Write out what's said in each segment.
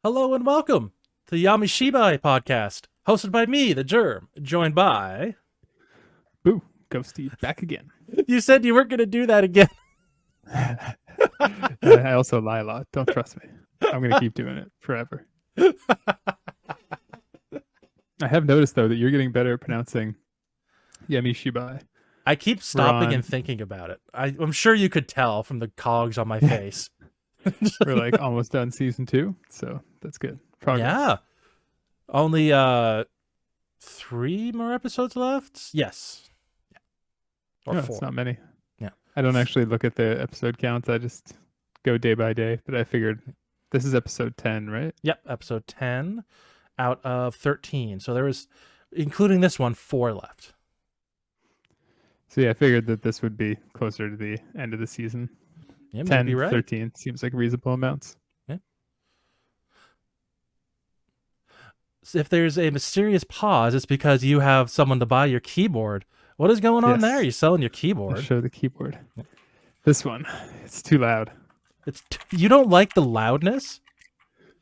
Hello and welcome to the Yami Shibai podcast, hosted by me, the Germ, joined by... Boo, Ghosty, back again. You said you weren't going to do that again. I also lie a lot. Don't trust me. I'm going to keep doing it forever. I have noticed, though, that you're getting better at pronouncing Yami Shibai. I keep stopping and thinking about it. I'm sure you could tell from the cogs on my face. We're like almost done season 2, so that's good. Progress. Yeah. Only 3 more episodes left? Yes. Yeah. Or No, 4. it's not many. Yeah. I don't actually look at the episode counts. I just go day by day, but I figured this is episode 10, right? Yep, episode 10 out of 13. So there was, including this one, 4 left. So yeah, I figured that this would be closer to the end of the season. Yeah, 10, maybe right. 13 seems like reasonable amounts. Yeah. So if there's a mysterious pause, it's because you have someone to buy your keyboard. What is going on there? You're selling your keyboard. I'll show the keyboard. This one, it's too loud. You don't like the loudness?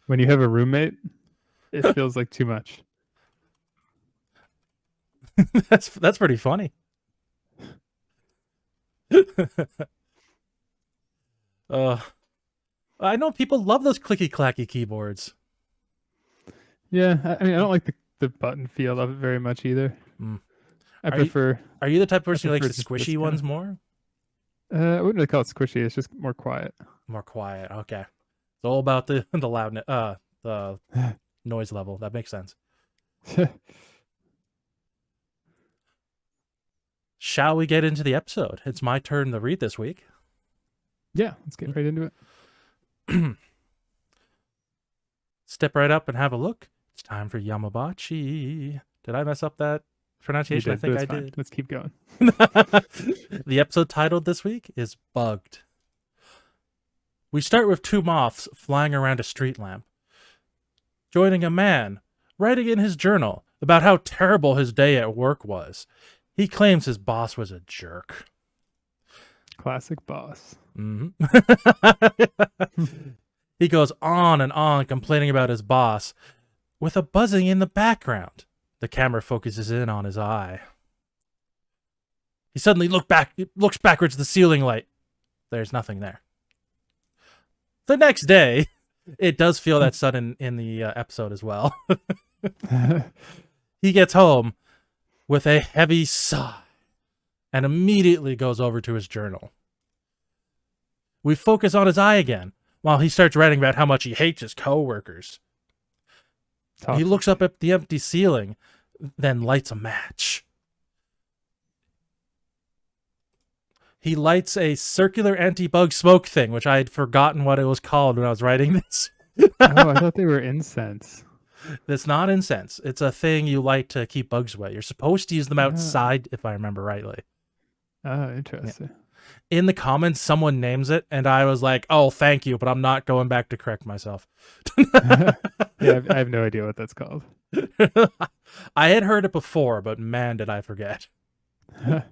When you have a roommate, it feels like too much. That's pretty funny. I know people love those clicky clacky keyboards. Yeah, I mean, I don't like the button feel of it very much either. I prefer. Are you the type of person who likes the squishy ones more? I wouldn't really call it squishy. It's just more quiet. More quiet. Okay, it's all about the loudness, the noise level. That makes sense. Shall we get into the episode? It's my turn to read this week. Yeah, let's get right into it. Step right up and have a look. It's time for Yamabachi. Did I mess up that pronunciation? I think I did. Let's keep going. The episode titled this week is Bugged. We start with 2 moths flying around a street lamp, joining a man writing in his journal about how terrible his day at work was. He claims his boss was a jerk. Classic boss. Mm-hmm. He goes on and on complaining about his boss with a buzzing in the background. The camera focuses in on his eye. He suddenly looks backwards at the ceiling light. There's nothing there. The next day, it does feel that sudden in the episode as well. He gets home with a heavy sigh and immediately goes over to his journal. We focus on his eye again while he starts writing about how much he hates his coworkers. He looks up at the empty ceiling, then lights a match. He lights a circular anti-bug smoke thing, which I had forgotten what it was called when I was writing this. Oh, I thought they were incense. It's not incense. It's a thing you light to keep bugs away. You're supposed to use them outside, if I remember rightly. Oh, interesting. Yeah. In the comments, someone names it, and I was like, oh, thank you, but I'm not going back to correct myself. Yeah, I have no idea what that's called. I had heard it before, but man, did I forget. He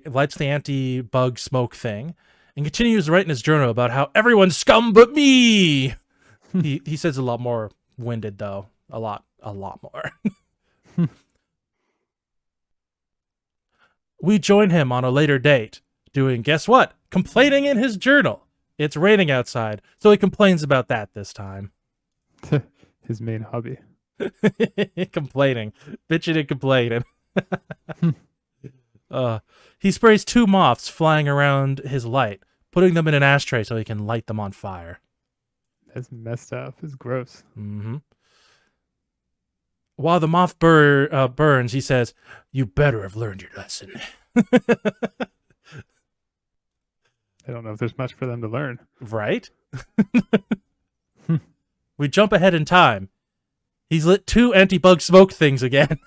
lights the anti-bug smoke thing and continues to write in his journal about how everyone's scum but me. He says a lot more winded, though. A lot more. We join him on a later date, doing, guess what? Complaining in his journal. It's raining outside, so he complains about that this time. His main hobby. Complaining. Bitching and complaining. He sprays 2 moths flying around his light, putting them in an ashtray so he can light them on fire. That's messed up. It's gross. Mm-hmm. While the moth burns, he says, "You better have learned your lesson." I don't know if there's much for them to learn. Right? We jump ahead in time. He's lit 2 anti-bug smoke things again,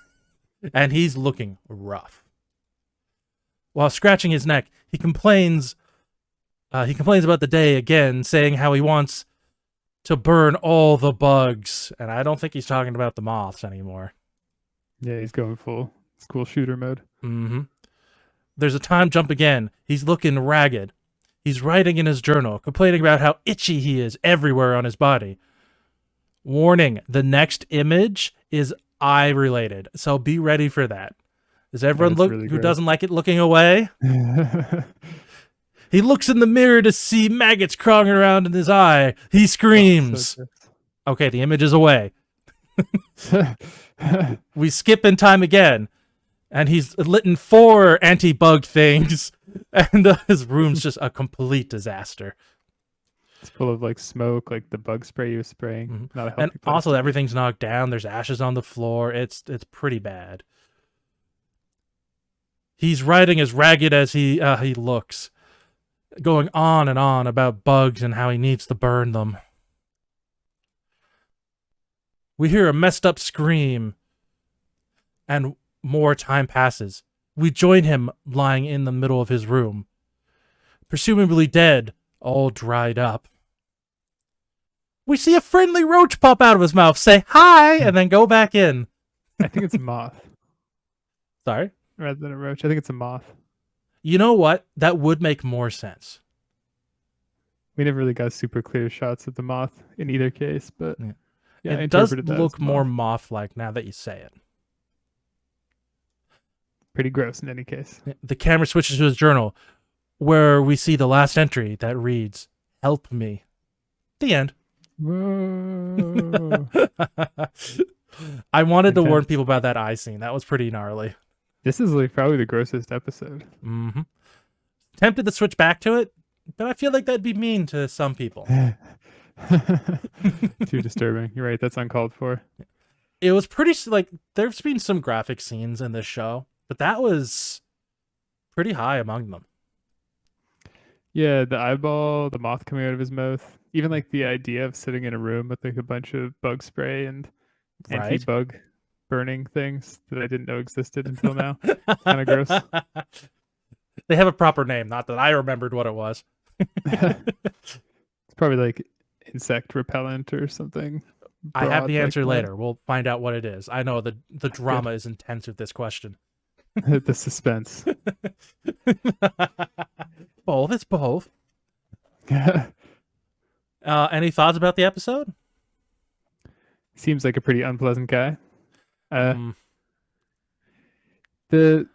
and he's looking rough. While scratching his neck, he complains about the day again, saying how he wants to burn all the bugs. And I don't think he's talking about the moths anymore. Yeah, he's going full school shooter mode. Mm-hmm. There's a time jump again. He's looking ragged. He's writing in his journal, complaining about how itchy he is everywhere on his body. Warning, the next image is eye related, so be ready for that. Does everyone really who gross. doesn't like it looking away? He looks in the mirror to see maggots crawling around in his eye. He screams. So Okay, the image is away. We skip in time again, and he's lit in 4 anti-bug things, and his room's just a complete disaster. It's full of like smoke, like the bug spray you were spraying. Mm-hmm. Not a healthy And place also to be. everything's knocked down. There's ashes on the floor. It's pretty bad. He's writing as ragged as he looks, going on and on about bugs and how he needs to burn them. We hear a messed up scream, and more time passes. We join him lying in the middle of his room, presumably dead, all dried up. We see a friendly roach pop out of his mouth, say hi, and then go back in. I think it's a moth Sorry? rather than a roach. I think it's a moth. You know what? That would make more sense. We never really got super clear shots of the moth in either case, but yeah, I It does interpreted that look as a more moth. moth-like now that you say it. Pretty gross in any case. The camera switches to his journal, where we see the last entry that reads, "Help me." The end. Whoa. I wanted to warn Intense. people about that eye scene. That was pretty gnarly. This is like probably the grossest episode. Mm-hmm. Tempted to switch back to it, but I feel like that'd be mean to some people. Too disturbing. You're right. That's uncalled for. It was pretty, like, there's been some graphic scenes in this show, but that was pretty high among them. Yeah, the eyeball, the moth coming out of his mouth. Even like the idea of sitting in a room with like a bunch of bug spray and Right? anti-bug burning things that I didn't know existed until now. Kind of gross. They have a proper name, not that I remembered what it was. It's probably like insect repellent or something. I have broad the like answer that. later. We'll find out what it is. I know the drama is intense with this question. The suspense. Both. It's both. Any thoughts about the episode? Seems like a pretty unpleasant guy. Mm, The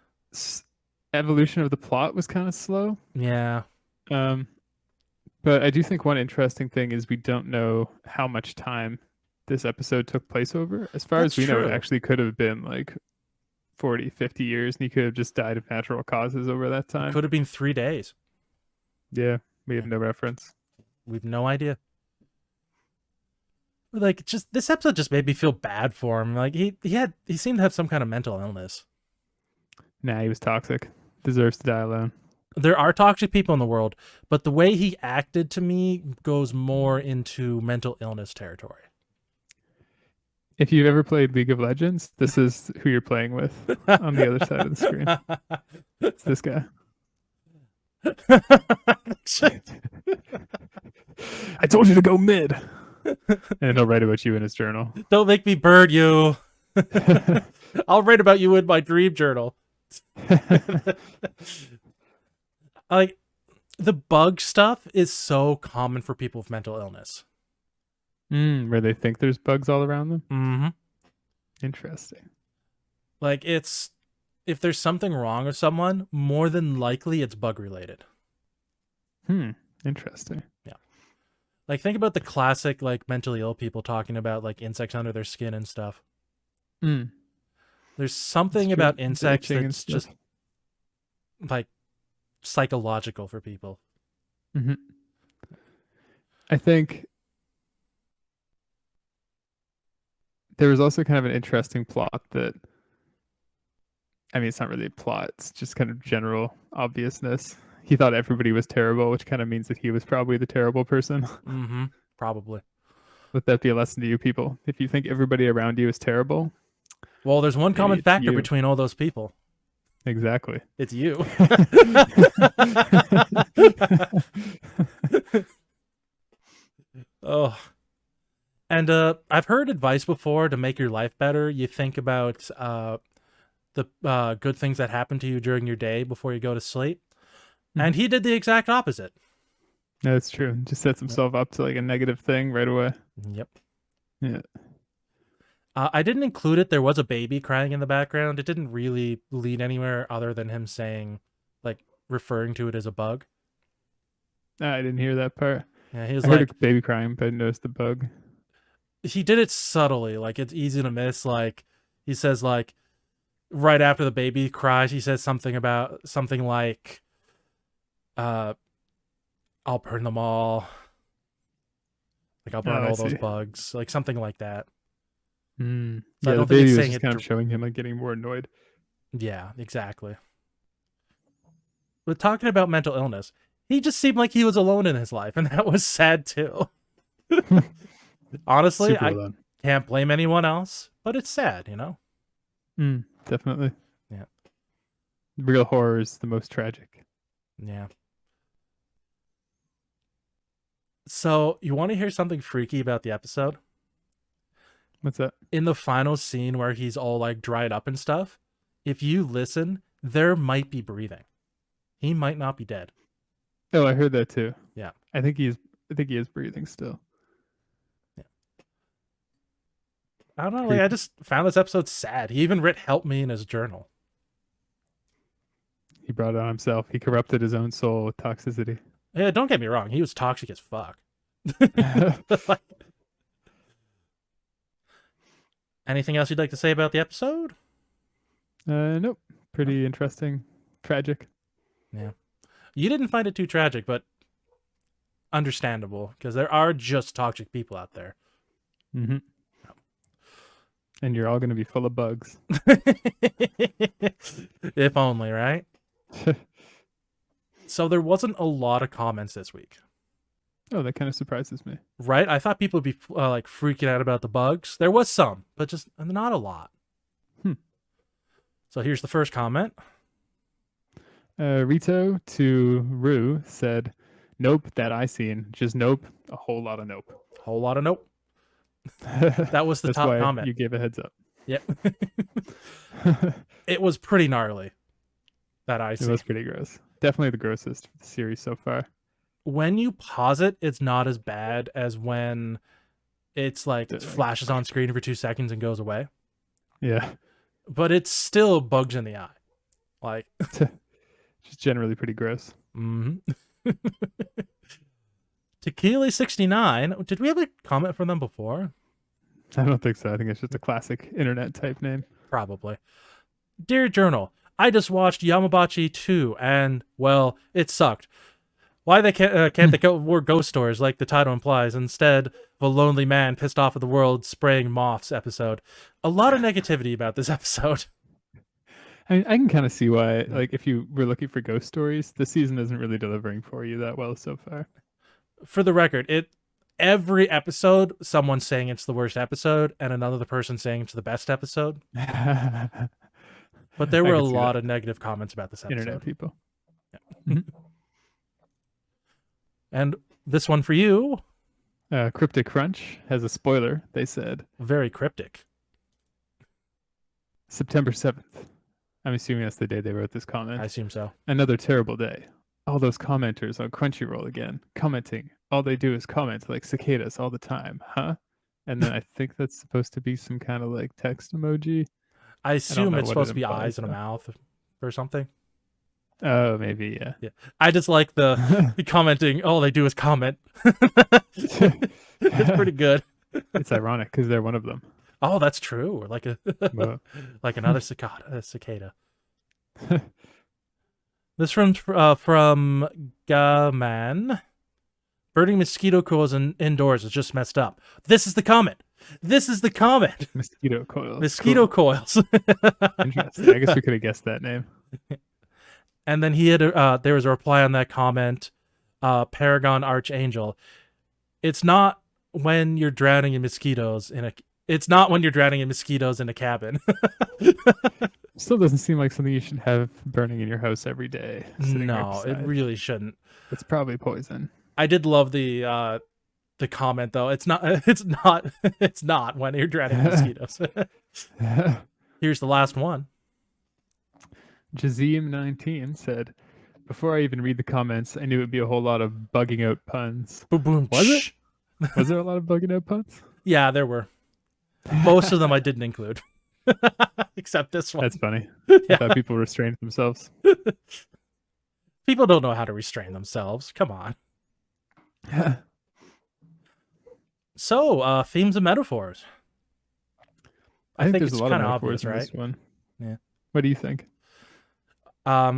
evolution of the plot was kind of slow. yeah. But I do think one interesting thing is we don't know how much time this episode took place over. As far That's as we know, true. it actually could have been like 40, 50 years, and he could have just died of natural causes over that time. Could have been 3 days. Yeah, we have no reference. We've no idea. Like, just this episode just made me feel bad for him. Like he seemed to have some kind of mental illness. Nah, he was toxic. Deserves to die alone. There are toxic people in the world, but the way he acted to me goes more into mental illness territory. If you've ever played League of Legends, this is who you're playing with on the other side of the screen. It's this guy. I told you to go mid. And he'll write about you in his journal. Don't make me burn you. I'll write about you in my dream journal. Like, the bug stuff is so common for people with mental illness. Where they think there's bugs all around them. Mm-hmm. Interesting. Like, if there's something wrong with someone, more than likely it's bug related. Interesting. Like, think about the classic, like, mentally ill people talking about, like, insects under their skin and stuff. There's something That's true. about insects Itching and that's stuff. just, like, psychological for people. I think there was also kind of an interesting plot that, I mean, it's not really a plot, it's just kind of general obviousness. He thought everybody was terrible, which kind of means that he was probably the terrible person. Mm-hmm. Probably. Let that be a lesson to you people. If you think everybody around you is terrible, Well, there's one maybe common it's factor you. between all those people. Exactly. It's you. Oh. And I've heard advice before to make your life better. You think about the good things that happen to you during your day before you go to sleep. And he did the exact opposite. That's true. Just sets himself up to like a negative thing right away. Yep. Yeah. I didn't include it. There was a baby crying in the background. It didn't really lead anywhere other than him saying, like, referring to it as a bug. I didn't hear that part. Yeah, he was I heard like, a baby crying, but I noticed the bug. he did it subtly. Like, it's easy to miss. Like, he says, like, right after the baby cries, he says something like, I'll burn them all. Like, I'll burn Oh, I all those see. bugs. Like, something like that. Mm. So I Yeah, the don't think baby it's was saying just it. kind of showing him like getting more annoyed. Yeah, exactly. But talking about mental illness, he just seemed like he was alone in his life, and that was sad too. Honestly, Super I alone. can't blame anyone else, but it's sad, you know? Definitely. Yeah. Real horror is the most tragic. Yeah. So, you want to hear something freaky about the episode? What's that? In the final scene where he's all like dried up and stuff, if you listen, there might be breathing. He might not be dead. Oh, I heard that too. Yeah. I think he is breathing still. Yeah. I don't know. Creepy. Like, I just found this episode sad. He even wrote "help me" in his journal. He brought it on himself. He corrupted his own soul with toxicity. Yeah, don't get me wrong. He was toxic as fuck. Like, anything else you'd like to say about the episode? Nope. Pretty interesting. Tragic. Yeah. You didn't find it too tragic, but understandable because there are just toxic people out there. Mm-hmm. And you're all going to be full of bugs. If only, right? So there wasn't a lot of comments this week. Oh, that kind of surprises me. Right? I thought people would be like freaking out about the bugs. There was some, but just not a lot. So here's the first comment. Rito to Rue said, "Nope, that I seen. Just nope. A whole lot of nope." Whole lot of nope. That was the That's top why comment. you gave a heads up. Yep. It was pretty gnarly. That I see. It was pretty gross. Definitely the grossest of the series so far. When you pause it, it's not as bad as when it's like it flashes on screen for 2 seconds and goes away. Yeah. But it's still bugs in the eye. Like, just generally pretty gross. Tequila69. Did we have a comment from them before? I don't think so. I think it's just a classic internet type name. Probably. Dear Journal, I just watched Yamabachi 2 and, well, it sucked. Why can't they go more ghost stories like the title implies instead of a lonely man pissed off at the world spraying moths episode? A lot of negativity about this episode. I mean, I can kind of see why, like, if you were looking for ghost stories, the season isn't really delivering for you that well so far. For the record, every episode, someone's saying it's the worst episode and another person saying it's the best episode. But there were a lot of negative comments about this episode. Internet people. Yeah. And this one for you. Cryptic Crunch has a spoiler. They said Very cryptic. September 7th. I'm assuming that's the day they wrote this comment. I assume so. Another terrible day. All those commenters on Crunchyroll again, commenting. All they do is comment like cicadas all the time, huh? And then I think that's supposed to be some kind of like text emoji. I assume it's supposed to be implies, eyes and a mouth or something. Oh, maybe, yeah. Yeah. I just like the commenting, all they do is comment. It's pretty good. It's ironic because they're one of them. Oh, that's true. Like like another cicada. This from Gaman. Burning mosquito coils indoors is just messed up. This is the comment. Mosquito coils. Mosquito coils. Interesting. I guess we could have guessed that name. And then he had there was a reply on that comment. Paragon Archangel. It's not when you're drowning in mosquitoes in a cabin. Still doesn't seem like something you should have burning in your house every day. No, it really shouldn't. It's probably poison. I did love the comment though. It's not when you're drowning in mosquitoes. Here's the last one. Jazim19 said, before I even read the comments, I knew it would be a whole lot of bugging out puns. Boom, boom. Was it? Shh. Was there a lot of bugging out puns? Yeah, there were. Most of them I didn't include. Except this one. That's funny. Yeah. I thought people restrained themselves. People don't know how to restrain themselves. Come on. So, themes and metaphors. I think it's there's a lot of kind of metaphors obvious, in right? this one. Yeah. What do you think?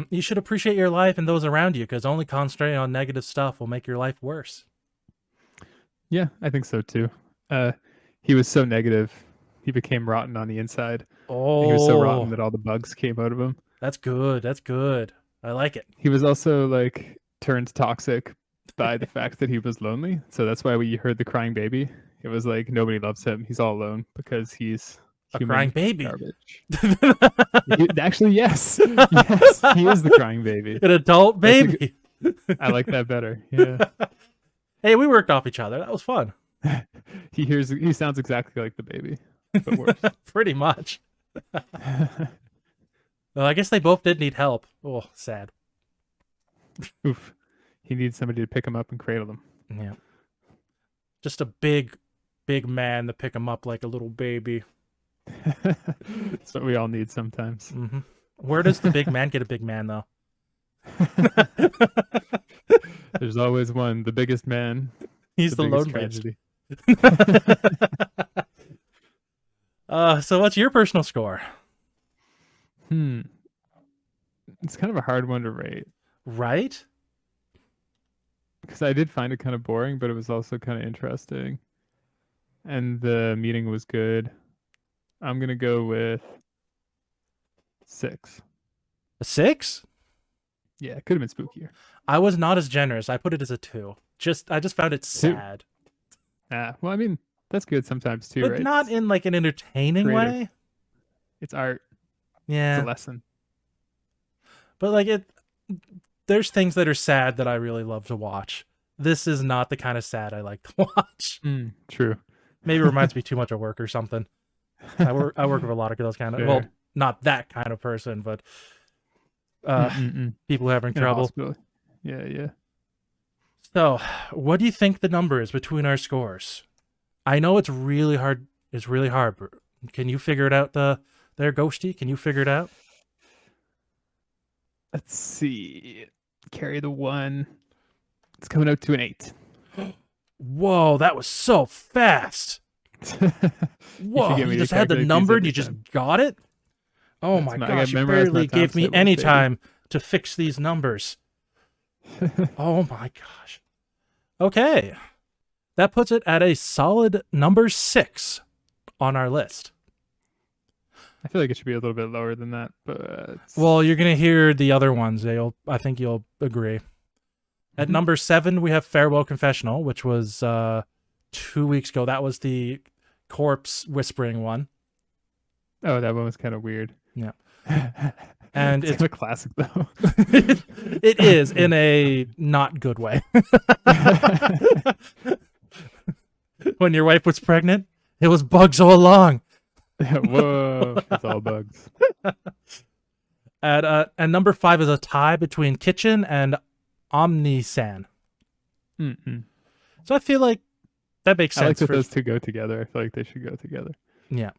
You should appreciate your life and those around you, because only concentrating on negative stuff will make your life worse. Yeah, I think so too. He was so negative, he became rotten on the inside. Oh, He was so rotten that all the bugs came out of him. that's good. That's good. I like it. He was also like turned toxic by the fact that he was lonely. So that's why we heard the crying baby. It was like nobody loves him. He's all alone because he's A human crying baby. garbage. Actually, yes. Yes, he is the crying baby. An adult That's a baby. I like that better. Yeah. Hey, we worked off each other. That was fun. He sounds exactly like the baby, but worse. Pretty much. Well, I guess they both did need help. Oh, sad. Oof. He needs somebody to pick him up and cradle him. Yeah. Just a big man to pick him up like a little baby. That's what we all need sometimes. Mm-hmm. Where does the big man get a big man, though? There's always one, the biggest man. He's the biggest lone tragedy. So what's your personal score? It's kind of a hard one to rate Right? because I did find it kind of boring, but it was also kind of interesting. And the meeting was good. I'm going to go with 6. A 6? Yeah, it could have been spookier. I was not as generous. I put it as a 2. I just found it sad. Well, I mean, that's good sometimes too, But right? not in like an entertaining creative. way. It's art. Yeah. It's a lesson. But like there's things that are sad that I really love to watch. This is not the kind of sad I like to watch. True. Maybe it reminds me too much of work or something. I work with a lot of those kind of, well, Fair. not that kind of person, but people having In a trouble. hospital. Yeah. So, what do you think the number is between our scores? I know it's really hard. It's really hard. But can you figure it out there, Ghosty? Can you figure it out? Let's see. Carry the 1. It's coming out to an 8. Whoa, that was so fast. Whoa, get me you to just had the calculate these number and every you just time. got it? Oh That's my I got gosh, you memorized my barely gave times me tables, any baby. time to fix these numbers. Oh my gosh. Okay. That puts it at a solid number 6 on our list. I feel like it should be a little bit lower than that, but Well, you're going to hear the other ones. I think you'll agree. At number 7, we have Farewell Confessional, which was 2 weeks ago. That was the corpse whispering one. Oh, that one was kind of weird. Yeah. And it's a classic though. It is in a not good way. When your wife was pregnant, it was bugs all along. Whoa, it's all bugs. And number 5 is a tie between Kitchen and Omnisan. So I feel like that makes sense. I like that those two go together. I feel like they should go together. Yeah.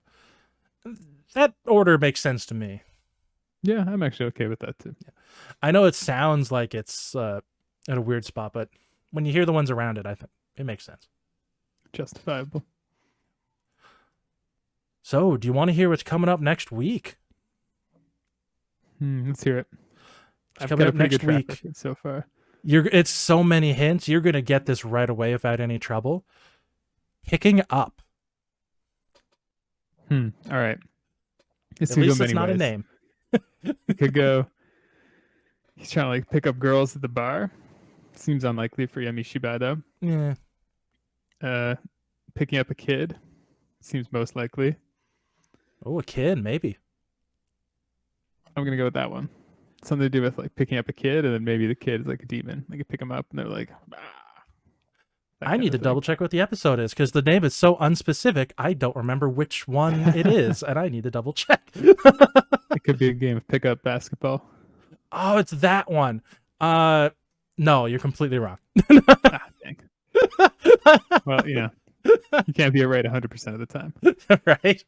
That order makes sense to me. Yeah, I'm actually okay with that too. Yeah. I know it sounds like it's at a weird spot, but when you hear the ones around it, I think it makes sense. Justifiable. So, do you want to hear what's coming up next week? Let's hear it. I've Coming got a up pretty next good track week. record so far. It's so many hints. You're gonna get this right away without any trouble. Picking up. All right. At least it's not a name. It could go. He's trying to like pick up girls at the bar. Seems unlikely for Yami Shibai though. Yeah. Picking up a kid. Seems most likely. Oh, a kid, maybe. I'm gonna go with that one. Something to do with like picking up a kid, and then maybe the kid is like a demon. They can pick him up, and they're like, "Ah." I need to double check what the episode is because the name is so unspecific. I don't remember which one it is, and I need to double check. It could be a game of pickup basketball. Oh, it's that one. No, you're completely wrong. Ah, dang. Well, you can't be right 100% of the time. Right?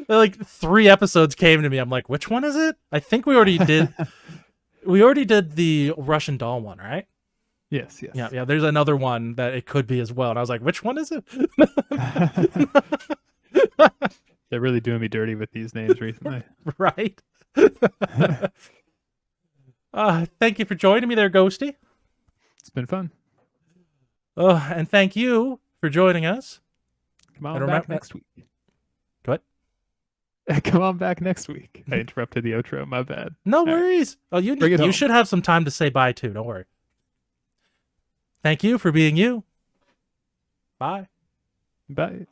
Like 3 episodes came to me. I'm like, which one is it? I think we already did. We already did the Russian doll one, right? Yes. Yeah. There's another one that it could be as well, and I was like, which one is it? They're really doing me dirty with these names recently. Right. Thank you for joining me there, Ghosty. It's been fun. And thank you for joining us. Come on back next week. What? Come on back next week. I interrupted the outro. My bad. No worries. Oh, you should have some time to say bye too. Don't worry. Thank you for being you. Bye. Bye.